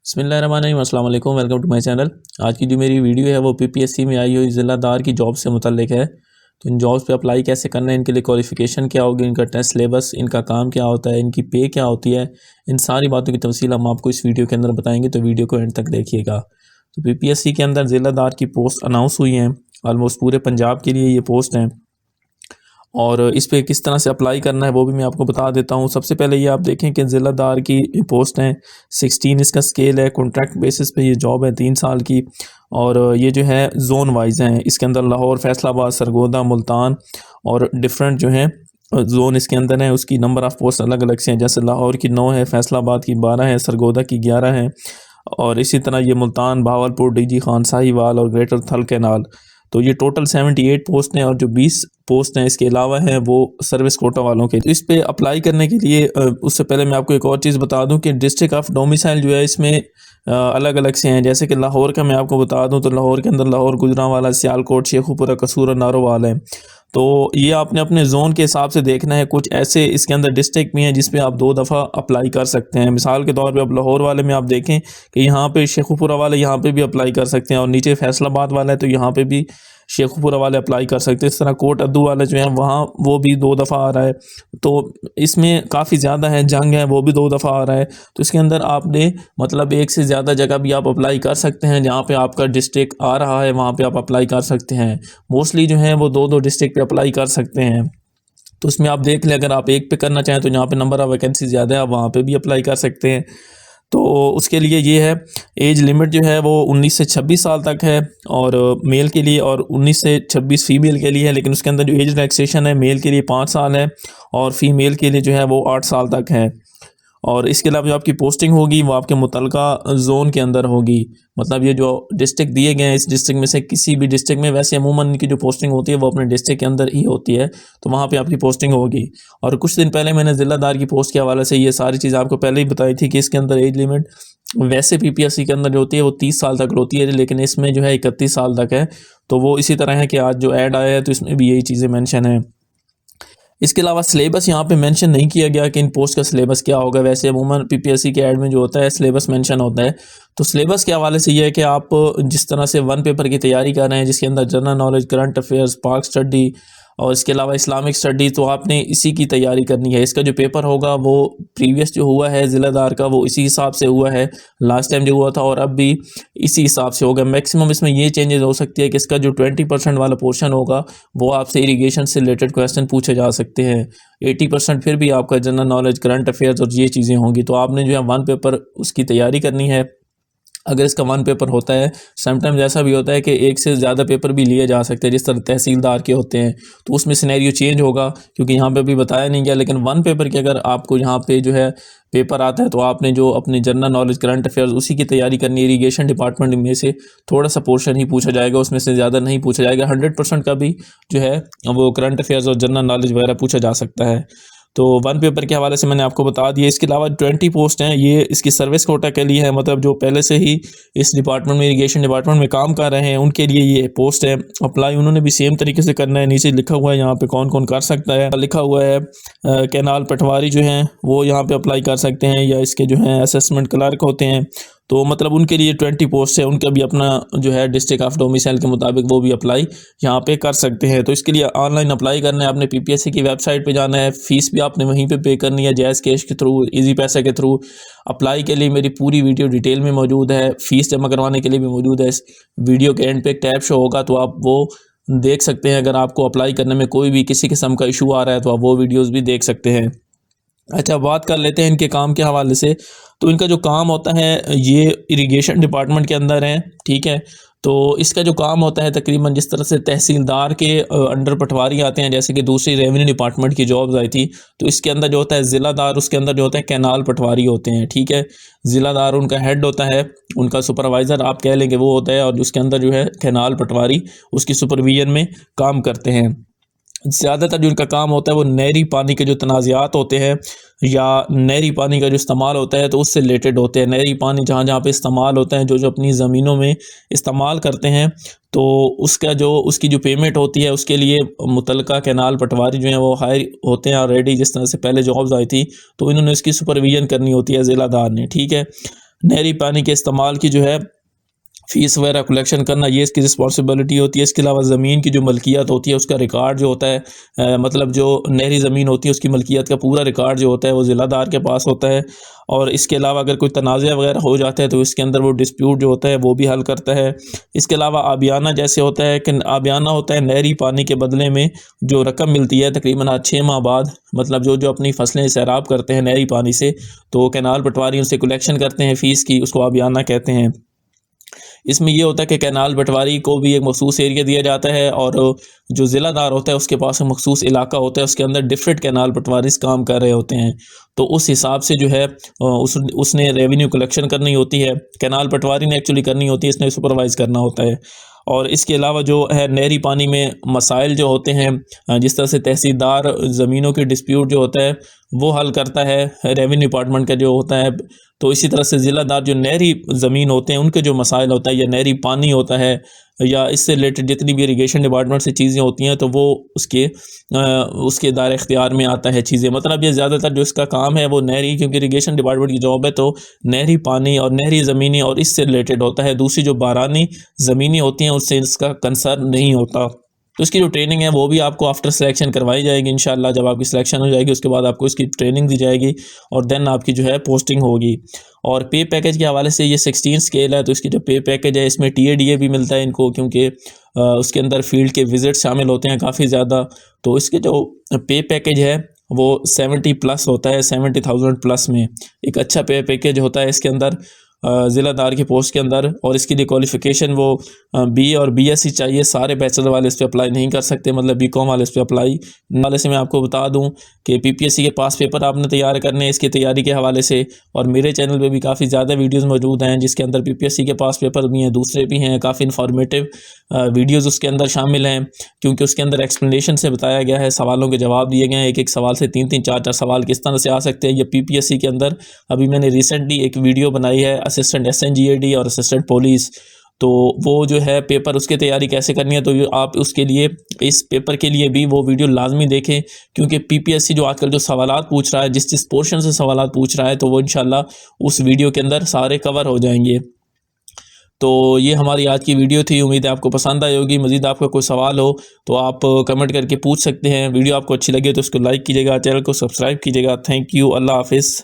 बिस्मिल्लाहिर्रहमानिर्रहीम, अस्सलाम वालेकुम, वेलकम टू माय चैनल। आज की जो मेरी वीडियो है वो पीपीएससी में आई हुई ज़िलादार की जॉब से मुतल्लिक है। तो इन जॉब्स पे अप्लाई कैसे करना है, इनके लिए क्वालिफ़िकेशन क्या होगी, इनका टेस्ट सिलेबस, इनका काम क्या होता है, इनकी पे क्या होती है, इन सारी बातों की तफसील हम आपको इस वीडियो के अंदर बताएंगे, तो वीडियो को एंड तक देखिएगा। तो पीपीएससी के अंदर ज़िलादार की पोस्ट अनाउंस हुई हैं, ऑलमोस्ट पूरे पंजाब के लिए ये पोस्ट हैं और इस पे किस तरह से अप्लाई करना है वो भी मैं आपको बता देता हूँ। सबसे पहले ये आप देखें कि ज़िलादार की पोस्ट हैं, 16 इसका स्केल है, कॉन्ट्रैक्ट बेसिस पे ये जॉब है 3 साल की। और ये जो है जोन वाइज हैं, इसके अंदर लाहौर, फैसलाबाद, सरगोदा, मुल्तान और डिफरेंट जो हैं जोन इसके अंदर है। उसकी नंबर ऑफ़ पोस्ट अलग अलग से हैं, जैसे लाहौर की 9 है, फैसलाबाद की 12 है, सरगोदा की 11 है और इसी तरह ये मुल्तान, भावलपुर, डीजी खान, साहिवाल और ग्रेटर थल कैनाल। तो ये टोटल 78 पोस्ट हैं और जो 20 पोस्ट हैं इसके अलावा हैं वो सर्विस कोटा वालों के। इस पे अप्लाई करने के लिए उससे पहले मैं आपको एक और चीज़ बता दूं कि डिस्ट्रिक्ट ऑफ डोमिसाइल जो है इसमें अलग अलग से हैं। जैसे कि लाहौर का मैं आपको बता दूं तो लाहौर के अंदर लाहौर, गुजरांवाला, सियालकोट, शेखुपुरा, कसूर और नारोवाल है। तो ये आपने अपने जोन के हिसाब से देखना है। कुछ ऐसे इसके अंदर डिस्ट्रिक्ट भी हैं जिस पे आप 2 दफ़ा अप्लाई कर सकते हैं। मिसाल के तौर पे अब लाहौर वाले में आप देखें कि यहाँ पे शेखुपुरा वाले यहाँ पे भी अप्लाई कर सकते हैं और नीचे फैसलाबाद वाला है तो यहाँ पे भी शेखुपुरा वाले अप्लाई कर सकते हैं। इस तरह कोट अद्दू वाले जो हैं वहाँ वो भी 2 दफ़ा आ रहा है। तो इसमें काफ़ी ज़्यादा है, जंग है वो भी 2 दफ़ा आ रहा है। तो इसके अंदर आपने मतलब एक से ज़्यादा जगह भी आप अप्लाई कर सकते हैं। जहाँ पे आपका डिस्ट्रिक्ट आ रहा है वहाँ पे आप अप्लाई कर सकते हैं। मोस्टली जो है वो 2-2 डिस्ट्रिक्ट पे अप्लाई कर सकते हैं। तो उसमें आप देख लें, अगर आप एक पे करना चाहें तो यहाँ पे नंबर ऑफ़ वैकेंसी ज़्यादा है, आप वहाँ पे भी अप्लाई कर सकते हैं। तो उसके लिए ये है, एज लिमिट जो है वो 19 से 26 साल तक है और मेल के लिए, और 19 से 26 फ़ीमेल के लिए है। लेकिन उसके अंदर जो एज रिलैक्सेशन है, मेल के लिए 5 साल है और फ़ीमेल के लिए जो है वो 8 साल तक है। और इसके अलावा जो आपकी पोस्टिंग होगी वो आपके मुतलका ज़ोन के अंदर होगी। मतलब ये जो डिस्ट्रिक्ट दिए गए हैं, इस डिस्ट्रिक्ट में से किसी भी डिस्ट्रिक्ट में, वैसे अमूमन इनकी जो पोस्टिंग होती है वो अपने डिस्ट्रिक्ट के अंदर ही होती है, तो वहाँ पे आपकी पोस्टिंग होगी। और कुछ दिन पहले मैंने ज़िलादार की पोस्ट के हवाले से ये सारी चीज़ आपको पहले ही बताई थी कि इसके अंदर एज लिमिट वैसे पीपीएससी के अंदर जो होती है वो 30 साल तक होती है, लेकिन इसमें जो है 31 साल तक है। तो वो इसी तरह है कि आज जो ऐड आया है तो इसमें भी यही चीज़ें मेंशन है। इसके अलावा सिलेबस यहाँ पे मेंशन नहीं किया गया कि इन पोस्ट का सिलेबस क्या होगा। वैसे अमूमन पीपीएससी के ऐड में जो होता है सिलेबस मेंशन होता है। तो सिलेबस के हवाले से ये है कि आप जिस तरह से 1 पेपर की तैयारी कर रहे हैं जिसके अंदर जनरल नॉलेज, करंट अफेयर्स, पाक स्टडी और इसके अलावा इस्लामिक स्टडी, तो आपने इसी की तैयारी करनी है। इसका जो पेपर होगा वो प्रीवियस जो हुआ है ज़िलादार का वो इसी हिसाब से हुआ है, लास्ट टाइम जो हुआ था, और अब भी इसी हिसाब से होगा। मैक्सिमम इसमें ये चेंजेस हो सकती है कि इसका जो 20% वाला पोर्शन होगा वो आपसे इरिगेशन से रिलेटेड क्वेश्चन पूछे जा सकते हैं। 80% फिर भी आपका जनरल नॉलेज, करंट अफेयर्स और ये चीज़ें होंगी। तो आपने जो है 1 पेपर उसकी तैयारी करनी है। अगर इसका 1 पेपर होता है, समटाइम्स ऐसा भी होता है कि एक से ज़्यादा पेपर भी लिए जा सकते हैं, जिस तरह तहसीलदार के होते हैं, तो उसमें सिनेरियो चेंज होगा क्योंकि यहाँ पे अभी बताया नहीं गया। लेकिन 1 पेपर के अगर आपको यहाँ पे जो है पेपर आता है तो आपने जो अपने जनरल नॉलेज, करंट अफेयर्स उसी की तैयारी करनी है। इरीगेशन डिपार्टमेंट में से थोड़ा सा पोर्शन ही पूछा जाएगा, उसमें से ज़्यादा नहीं पूछा जाएगा। 100% का भी जो है वो करंट अफेयर्स और जनरल नॉलेज वगैरह पूछा जा सकता है। तो 1 पेपर के हवाले से मैंने आपको बता दिया। इसके अलावा 20 पोस्ट हैं, ये इसकी सर्विस कोटा के लिए है, मतलब जो पहले से ही इस डिपार्टमेंट में, इरिगेशन डिपार्टमेंट में काम कर रहे हैं उनके लिए ये पोस्ट है। अप्लाई उन्होंने भी सेम तरीके से करना है। नीचे लिखा हुआ है यहाँ पे कौन कौन कर सकता है, लिखा हुआ है कैनाल पटवारी जो हैं वो यहाँ पे अप्लाई कर सकते हैं, या इसके जो हैं असेसमेंट क्लर्क होते हैं, तो मतलब उनके लिए 20 पोस्ट है। उनका भी अपना जो है डिस्ट्रिक्ट ऑफ डोमिसाइल के मुताबिक वो भी अप्लाई यहाँ पे कर सकते हैं। तो इसके लिए ऑनलाइन अप्लाई करना है, आपने पीपीएससी की वेबसाइट पे जाना है, फ़ीस भी आपने वहीं पे करनी है, जैज़ कैश के थ्रू, इजी पैसा के थ्रू। अप्लाई के लिए मेरी पूरी वीडियो डिटेल में मौजूद है, फ़ीस जमा करवाने के लिए भी मौजूद है। इस वीडियो के एंड पे एक टैब शो होगा तो आप वो देख सकते हैं। अगर आपको अप्लाई करने में कोई भी किसी किस्म का इशू आ रहा है तो आप वो वीडियोज़ भी देख सकते हैं। अच्छा, बात कर लेते हैं इनके काम के हवाले से। तो इनका जो काम होता है ये इरिगेशन डिपार्टमेंट के अंदर है, ठीक है। तो इसका जो काम होता है तकरीबन जिस तरह से तहसीलदार के अंडर पटवारी आते हैं, जैसे कि दूसरी रेवेन्यू डिपार्टमेंट की जॉब्स आई थी, तो इसके अंदर जो होता है ज़िलादार, उसके अंदर जो होता है कैनाल पटवारी होते हैं, ठीक है। ज़िलादार उनका हेड होता है, उनका सुपरवाइज़र आप कह लेंगे वो होता है, और उसके अंदर जो है कैनाल पटवारी उसकी सुपरविजन में काम करते हैं। ज़्यादातर जो इनका काम होता है वो नहरी पानी के जो तनाज़ात होते हैं या नहरी पानी का जो इस्तेमाल होता है तो उससे रिलेटेड होते हैं। नहरी पानी जहाँ जहाँ पे इस्तेमाल होता है, जो जो अपनी ज़मीनों में इस्तेमाल करते हैं, तो उसकी जो पेमेंट होती है उसके लिए मुतलका कैनाल पटवारी जो हैं वो हायर होते हैं ऑलरेडी। जिस तरह से पहले जॉब्स आई थी तो इन्होंने इसकी सुपरविजन करनी होती है ज़िलादार ने, ठीक है। नहरी पानी के इस्तेमाल की जो है फ़ीस वगैरह कलेक्शन करना, ये इसकी रिस्पॉन्सिबिलिटी होती है। इसके अलावा ज़मीन की जो मलकियत होती है उसका रिकॉर्ड जो होता है, मतलब जो नहरी ज़मीन होती है उसकी मलकियत का पूरा रिकॉर्ड जो होता है वो ज़िलादार के पास होता है। और इसके अलावा अगर कोई तनाज़ा वगैरह हो जाता है तो इसके अंदर वो डिस्प्यूट जो होता है वो भी हल करता है। इसके अलावा आबियाना जैसे होता है कि आबियाना होता है नहरी पानी के बदले में जो रकम मिलती है तकरीबन हर 6 माह बाद, मतलब जो जो अपनी फसलें सैराब करते हैं नहरी पानी से, तो कैनाल पटवारी उनसे कलेक्शन करते हैं फ़ीस की, उसको आबियाना कहते हैं। इसमें ये होता है कि कैनाल पटवारी को भी एक मखसूस एरिया दिया जाता है और जो ज़िलादार होता है उसके पास एक मखसूस इलाका होता है, उसके अंदर डिफरेंट कैनाल पटवारीज़ काम कर रहे होते हैं। तो उस हिसाब से जो है उसने रेवेन्यू कलेक्शन करनी होती है, कैनाल पटवारी ने एक्चुअली करनी होती है, इसने सुपरवाइज़ करना होता है। और इसके अलावा जो है नहरी पानी में मसाइल जो होते हैं, जिस तरह से तहसीलदार ज़मीनों के डिस्प्यूट जो होता है वो हल करता है, रेवेन्यू डिपार्टमेंट का जो होता है। तो इसी तरह से ज़िलादार जो नहरी ज़मीन होते हैं उनके जो मसाइल होता है या नहरी पानी होता है या इससे रिलेटेड जितनी भी इरिगेशन डिपार्टमेंट से चीज़ें होती हैं तो वो उसके दायरे इख्तियार में आता है चीज़ें। मतलब ये ज़्यादातर जो इसका काम है वो नहरी, क्योंकि इरिगेशन डिपार्टमेंट की जॉब है तो नहरी पानी और नहरी ज़मीनी और इससे रिलेटेड होता है। दूसरी जो बारानी ज़मीनी होती हैं उससे इसका कंसर्न नहीं होता। तो इसकी जो ट्रेनिंग है वो भी आपको आफ्टर सिलेक्शन करवाई जाएगी इंशाल्लाह। जब आपकी सिलेक्शन हो जाएगी उसके बाद आपको इसकी ट्रेनिंग दी जाएगी और देन आपकी जो है पोस्टिंग होगी। और पे पैकेज के हवाले से ये 16 स्केल है, तो इसकी जो पे पैकेज है इसमें TADA भी मिलता है इनको, क्योंकि उसके अंदर फील्ड के विज़िट शामिल होते हैं काफ़ी ज़्यादा। तो इसके जो पे पैकेज है वो 70 प्लस होता है, 70,000 प्लस में एक अच्छा पे पैकेज होता है इसके अंदर ज़िलादार की पोस्ट के अंदर। और इसके लिए क्वालिफ़िकेशन वो BA और BSc चाहिए। सारे बैचलर वाले इस पर अप्लाई नहीं कर सकते, मतलब BCom वाले इस पर अप्लाई वाले से मैं आपको बता दूं कि PPSC के पास पेपर आपने तैयार करने हैं इसकी तैयारी के हवाले से। और मेरे चैनल पे भी काफ़ी ज़्यादा वीडियोस मौजूद हैं जिसके अंदर PPSC के पास पेपर भी हैं, दूसरे भी हैं, काफ़ी इन्फॉर्मेटिव वीडियोज़ उसके अंदर शामिल हैं, क्योंकि उसके अंदर एक्सप्लेनेशन से बताया गया है, सवालों के जवाब दिए गए हैं। एक एक सवाल से 3-3 4-4 सवाल किस तरह से आ सकते हैं ये PPSC के अंदर। अभी मैंने रिसेंटली एक वीडियो बनाई है असिस्टेंट SNGAD और असिस्टेंट पुलिस, तो वो जो है पेपर उसकी तैयारी कैसे करनी है, तो आप उसके लिए इस पेपर के लिए भी वो वीडियो लाजमी देखें, क्योंकि PPSC जो आजकल जो सवालात पूछ रहा है, जिस जिस पोर्शन से सवालात पूछ रहा है, तो वो इंशाल्लाह उस वीडियो के अंदर सारे कवर हो जाएंगे। तो ये हमारी आज की वीडियो थी, उम्मीद है आपको पसंद आई होगी। मज़ीद आपका कोई सवाल हो तो आप कमेंट करके पूछ सकते हैं। वीडियो आपको अच्छी लगे तो उसको लाइक कीजिएगा, चैनल को सब्सक्राइब कीजिएगा। थैंक यू, अल्लाह हाफिज़।